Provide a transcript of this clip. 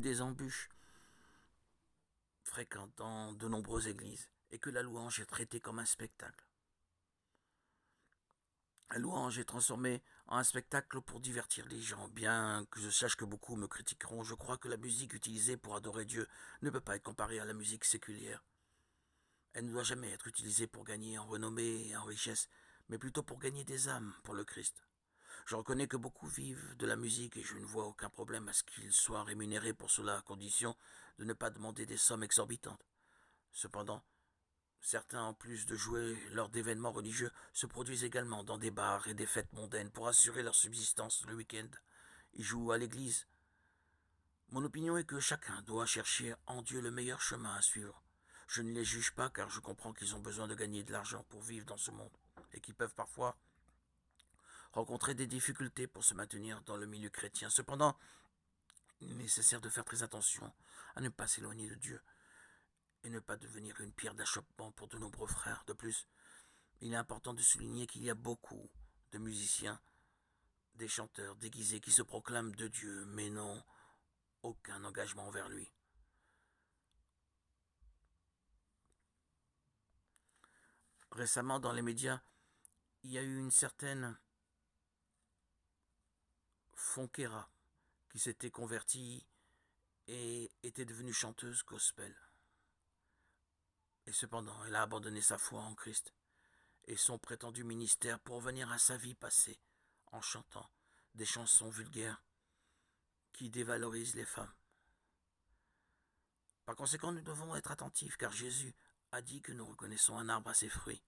des embûches fréquentes dans de nombreuses églises et que la louange est traitée comme un spectacle. La louange est transformée en un spectacle pour divertir les gens. Bien que je sache que beaucoup me critiqueront, je crois que la musique utilisée pour adorer Dieu ne peut pas être comparée à la musique séculière. Elle ne doit jamais être utilisée pour gagner en renommée et en richesse, mais plutôt pour gagner des âmes pour le Christ. Je reconnais que beaucoup vivent de la musique et je ne vois aucun problème à ce qu'ils soient rémunérés pour cela, à condition de ne pas demander des sommes exorbitantes. Cependant, certains, en plus de jouer lors d'événements religieux, se produisent également dans des bars et des fêtes mondaines pour assurer leur subsistance le week-end. Ils jouent à l'église. Mon opinion est que chacun doit chercher en Dieu le meilleur chemin à suivre. Je ne les juge pas car je comprends qu'ils ont besoin de gagner de l'argent pour vivre dans ce monde et qu'ils peuvent parfois rencontrer des difficultés pour se maintenir dans le milieu chrétien. Cependant, il est nécessaire de faire très attention à ne pas s'éloigner de Dieu et ne pas devenir une pierre d'achoppement pour de nombreux frères. De plus, il est important de souligner qu'il y a beaucoup de musiciens, des chanteurs déguisés qui se proclament de Dieu mais n'ont aucun engagement envers lui. Récemment, dans les médias, il y a eu une certaine Fonquera qui s'était convertie et était devenue chanteuse gospel. Et cependant, elle a abandonné sa foi en Christ et son prétendu ministère pour revenir à sa vie passée en chantant des chansons vulgaires qui dévalorisent les femmes. Par conséquent, nous devons être attentifs car Jésus a dit que nous reconnaissons un arbre à ses fruits.